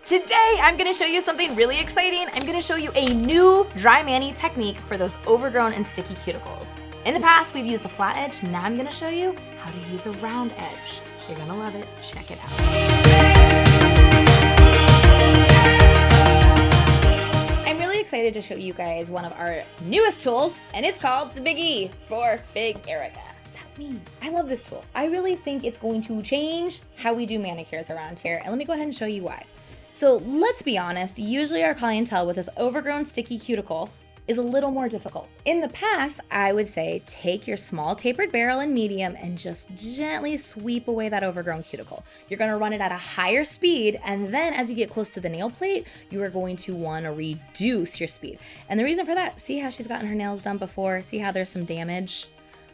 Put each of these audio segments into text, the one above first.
Today, I'm gonna show you something really exciting. I'm gonna show you a new dry mani technique for those overgrown and sticky cuticles. In the past, we've used a flat edge. Now I'm gonna show you how to use a round edge. You're gonna love it. Check it out. I'm really excited to show you guys one of our newest tools, and it's called the Big E for Big Erica. That's me. I love this tool. I really think it's going to change how we do manicures around here, and let me go ahead and show you why. So let's be honest, usually our clientele with this overgrown sticky cuticle is a little more difficult. In the past, I would say take your small tapered barrel and medium and just gently sweep away that overgrown cuticle. You're gonna run it at a higher speed, and then as you get close to the nail plate, you are going to wanna reduce your speed. And the reason for that, see how she's gotten her nails done before? See how there's some damage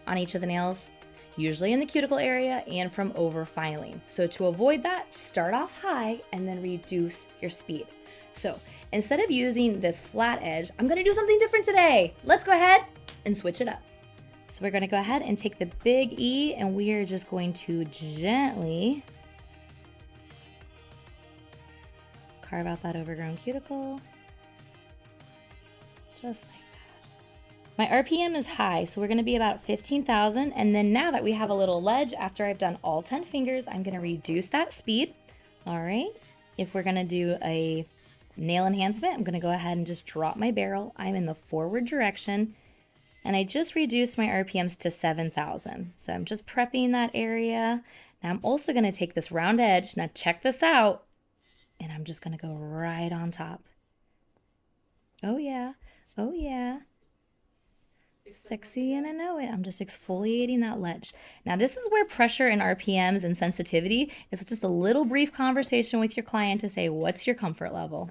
on each of the nails? Usually in the cuticle area and from overfiling. So to avoid that, start off high and then reduce your speed. So instead of using this flat edge, I'm gonna do something different today. Let's go ahead and switch it up. So we're gonna go ahead and take the Big E and we are just going to gently carve out that overgrown cuticle, just like that. My RPM is high, so we're gonna be about 15,000. And then now that we have a little ledge, after I've done all 10 fingers, I'm gonna reduce that speed. All right, if we're gonna do a nail enhancement, I'm gonna go ahead and just drop my barrel. I'm in the forward direction, and I just reduced my RPMs to 7,000. So I'm just prepping that area. Now I'm also gonna take this round edge, now check this out, and I'm just gonna go right on top. Oh yeah, oh yeah. Sexy, and I know it. I'm just exfoliating that ledge. Now this is where pressure and RPMs and sensitivity is just a little brief conversation with your client to say, what's your comfort level?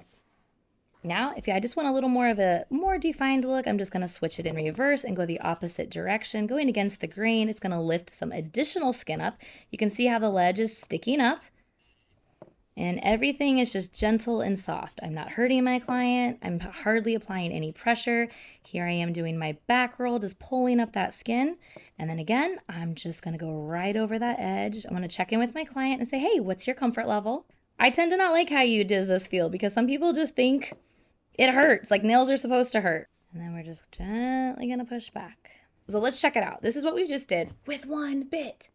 Now, if I just want a little more of a more defined look, I'm just gonna switch it in reverse and go the opposite direction. Going against the grain, it's gonna lift some additional skin up. You can see how the ledge is sticking up. And everything is just gentle and soft. I'm not hurting my client. I'm hardly applying any pressure. Here I am doing my back roll, just pulling up that skin. And then again, I'm just gonna go right over that edge. I'm gonna check in with my client and say, hey, what's your comfort level? I tend to not like how you does this feel because some people just think it hurts, like nails are supposed to hurt. And then we're just gently gonna push back. So let's check it out. This is what we just did with one bit.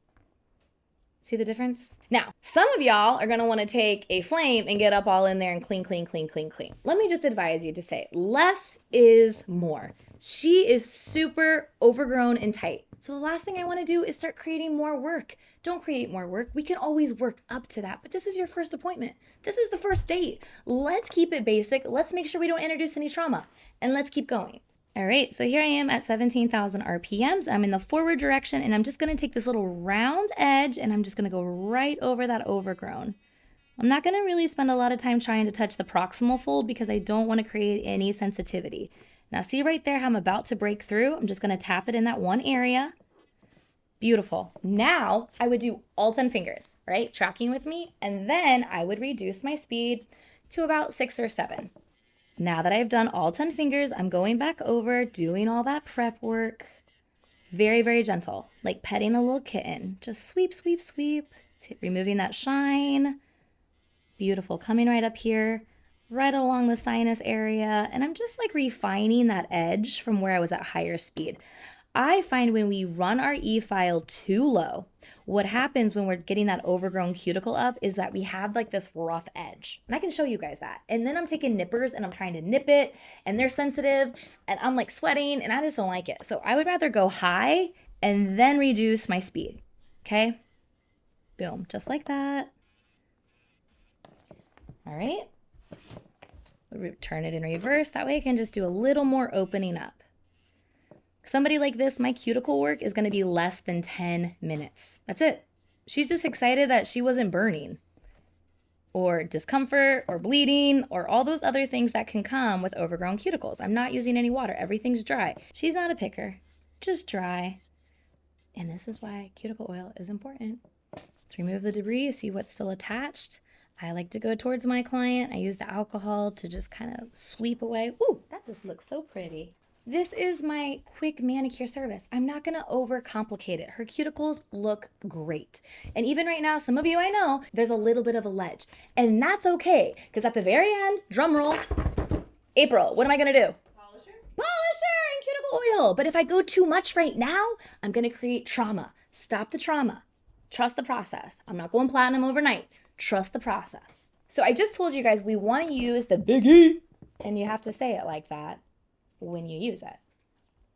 See the difference? Now, some of y'all are gonna wanna take a flame and get up all in there and clean, clean, clean, clean, clean. Let me just advise you to say, less is more. She is super overgrown and tight. So the last thing I wanna do is start creating more work. Don't create more work. We can always work up to that, but this is your first appointment. This is the first date. Let's keep it basic. Let's make sure we don't introduce any trauma, and let's keep going. All right, so here I am at 17,000 RPMs. I'm in the forward direction, and I'm just gonna take this little round edge, and I'm just gonna go right over that overgrown. I'm not gonna really spend a lot of time trying to touch the proximal fold because I don't wanna create any sensitivity. Now see right there how I'm about to break through? I'm just gonna tap it in that one area. Beautiful. Now I would do all 10 fingers, right? Tracking with me, and then I would reduce my speed to about 6 or 7. Now that I've done all 10 fingers, I'm going back over, doing all that prep work. Very, very gentle, like petting a little kitten. Just sweep, sweep, sweep, removing that shine. Beautiful, coming right up here, right along the sinus area. And I'm just like refining that edge from where I was at higher speed. I find when we run our E-file too low, what happens when we're getting that overgrown cuticle up is that we have like this rough edge. And I can show you guys that. And then I'm taking nippers and I'm trying to nip it and they're sensitive and I'm like sweating and I just don't like it. So I would rather go high and then reduce my speed, okay? Boom, just like that. All right. Turn it in reverse. That way I can just do a little more opening up. Somebody like this, my cuticle work is gonna be less than 10 minutes. That's it. She's just excited that she wasn't burning or discomfort or bleeding or all those other things that can come with overgrown cuticles. I'm not using any water. Everything's dry. She's not a picker, just dry. And this is why cuticle oil is important. Let's remove the debris, see what's still attached. I like to go towards my client. I use the alcohol to just kind of sweep away. Ooh, that just looks so pretty. This is my quick manicure service. I'm not gonna overcomplicate it. Her cuticles look great. And even right now, some of you I know, there's a little bit of a ledge. And that's okay, because at the very end, drum roll, April, what am I gonna do? Polisher and cuticle oil. But if I go too much right now, I'm gonna create trauma. Stop the trauma. Trust the process. I'm not going platinum overnight. Trust the process. So I just told you guys we want to use the Big E, and you have to say it like that when you use it.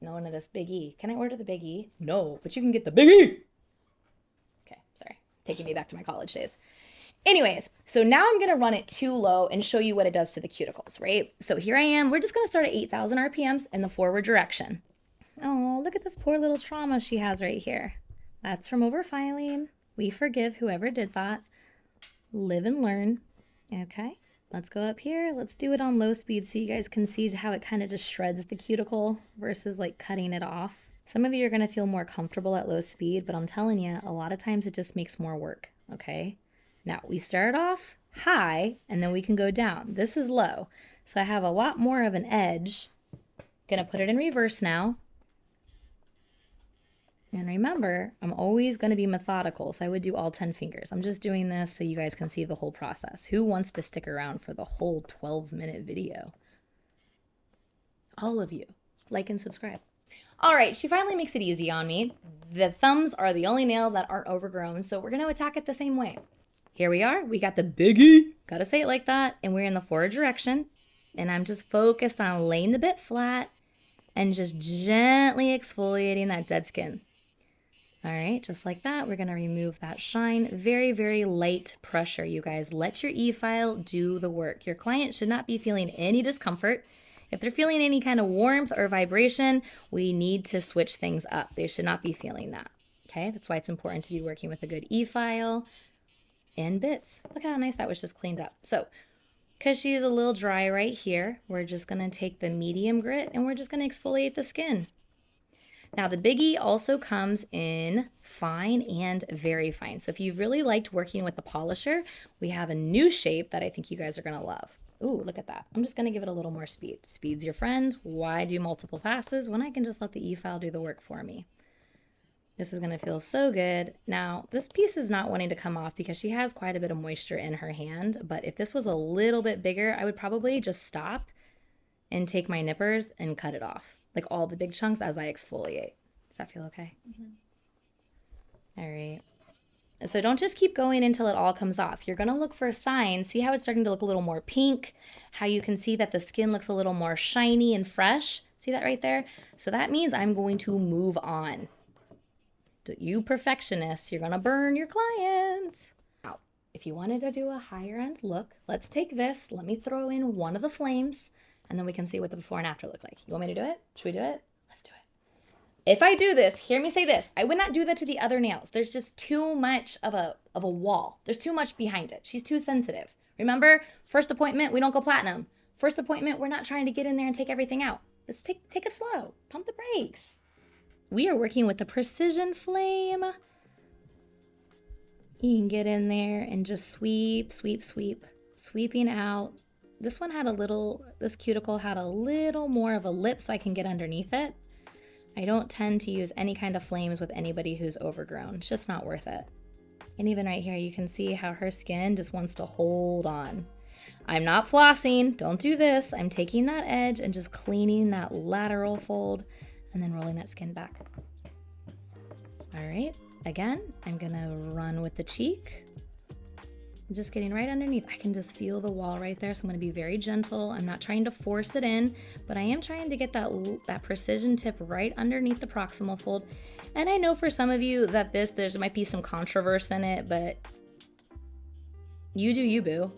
No one of this Big E. Can I order the Big E? No, but you can get the Big E. Okay, sorry. Taking me back to my college days. Anyways, so now I'm gonna run it too low and show you what it does to the cuticles, right? So here I am. We're just gonna start at 8,000 RPMs in the forward direction. Oh, look at this poor little trauma she has right here. That's from overfiling. We forgive whoever did that. Live and learn. Okay, let's go up here. Let's do it on low speed so you guys can see how it kind of just shreds the cuticle versus like cutting it off. Some of you are gonna feel more comfortable at low speed, but I'm telling you, a lot of times it just makes more work, okay? Now, we start off high, and then we can go down. This is low, so I have a lot more of an edge. Gonna put it in reverse now. And remember, I'm always gonna be methodical, so I would do all 10 fingers. I'm just doing this so you guys can see the whole process. Who wants to stick around for the whole 12-minute video? All of you. Like and subscribe. All right, she finally makes it easy on me. The thumbs are the only nail that aren't overgrown, so we're gonna attack it the same way. Here we are, we got the Big E, gotta say it like that, and we're in the forward direction, and I'm just focused on laying the bit flat and just gently exfoliating that dead skin. All right, just like that, we're gonna remove that shine. Very, very light pressure, you guys. Let your e-file do the work. Your client should not be feeling any discomfort. If they're feeling any kind of warmth or vibration, we need to switch things up. They should not be feeling that, okay? That's why it's important to be working with a good e-file and bits. Look how nice that was just cleaned up. So, because she's a little dry right here, we're just gonna take the medium grit and we're just gonna exfoliate the skin. Now the Big E also comes in fine and very fine. So if you've really liked working with the polisher, we have a new shape that I think you guys are gonna love. Ooh, look at that. I'm just gonna give it a little more speed. Speed's your friend. Why do multiple passes when I can just let the e-file do the work for me? This is gonna feel so good. Now, this piece is not wanting to come off because she has quite a bit of moisture in her hand, but if this was a little bit bigger, I would probably just stop and take my nippers and cut it off, like all the big chunks as I exfoliate. Does that feel okay? Mm-hmm. All right. So don't just keep going until it all comes off. You're gonna look for a sign. See how it's starting to look a little more pink? How you can see that the skin looks a little more shiny and fresh? See that right there? So that means I'm going to move on. You perfectionists, you're gonna burn your client. Now, if you wanted to do a higher end look, let's take this. Let me throw in one of the flames, and then we can see what the before and after look like. You want me to do it? Should we do it? Let's do it. If I do this, hear me say this. I would not do that to the other nails. There's just too much of a wall. There's too much behind it. She's too sensitive. Remember, first appointment, we don't go platinum. First appointment, we're not trying to get in there and take everything out. Let's take it slow. Pump the brakes. We are working with the precision flame. You can get in there and just sweep, sweep, sweep, sweeping out. This cuticle had a little more of a lip so I can get underneath it. I don't tend to use any kind of flames with anybody who's overgrown. It's just not worth it. And even right here, you can see how her skin just wants to hold on. I'm not flossing. Don't do this. I'm taking that edge and just cleaning that lateral fold and then rolling that skin back. All right, again, I'm gonna run with the cheek. I'm just getting right underneath. I can just feel the wall right there, so I'm gonna be very gentle. I'm not trying to force it in, but I am trying to get that precision tip right underneath the proximal fold. And I know for some of you that there might be some controversy in it, but you do you, boo.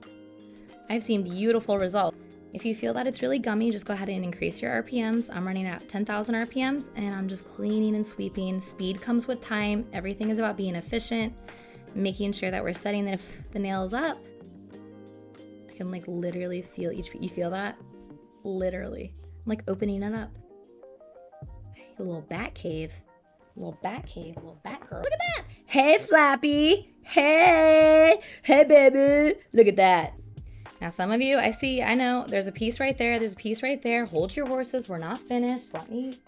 I've seen beautiful results. If you feel that it's really gummy, just go ahead and increase your RPMs. I'm running at 10,000 RPMs and I'm just cleaning and sweeping. Speed comes with time. Everything is about being efficient, making sure that we're setting the nails up. I can like literally feel you feel that? Literally. I'm like opening it up. A little bat cave. Little bat girl. Look at that. Hey, Flappy. Hey baby. Look at that. Now, some of you, I know, there's a piece right there, there's a piece right there. Hold your horses, we're not finished. Let me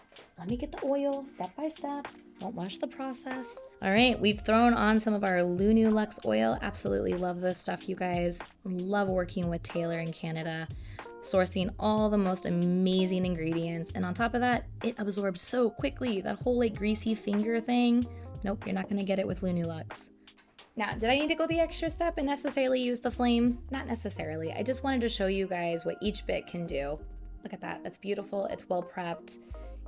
get the oil step by step. Don't rush the process. All right, we've thrown on some of our Lunu Luxe oil. Absolutely love this stuff, you guys. Love working with Taylor in Canada, sourcing all the most amazing ingredients. And on top of that, it absorbs so quickly. That whole like greasy finger thing, nope, you're not gonna get it with Lunu Luxe. Now, did I need to go the extra step and necessarily use the flame? Not necessarily. I just wanted to show you guys what each bit can do. Look at that, that's beautiful, it's well prepped.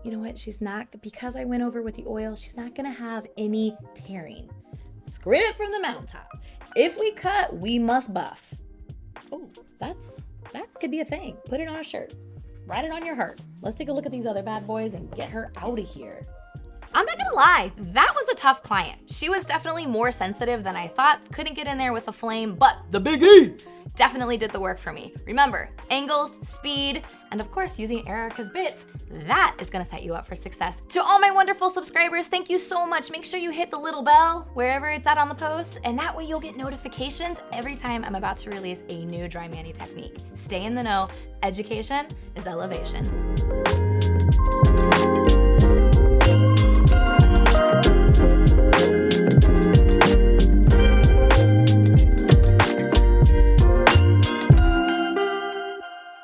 You know what, she's not, because I went over with the oil, she's not gonna have any tearing. Scream it from the mountaintop. If we cut, we must buff. Oh, that could be a thing. Put it on a shirt. Write it on your heart. Let's take a look at these other bad boys and get her out of here. I'm not gonna lie, that was a tough client. She was definitely more sensitive than I thought. Couldn't get in there with a flame, but the Big E definitely did the work for me. Remember, angles, speed, and of course using Erica's bits, that is gonna set you up for success. To all my wonderful subscribers, thank you so much. Make sure you hit the little bell wherever it's at on the post, and that way you'll get notifications every time I'm about to release a new dry mani technique. Stay in the know, education is elevation.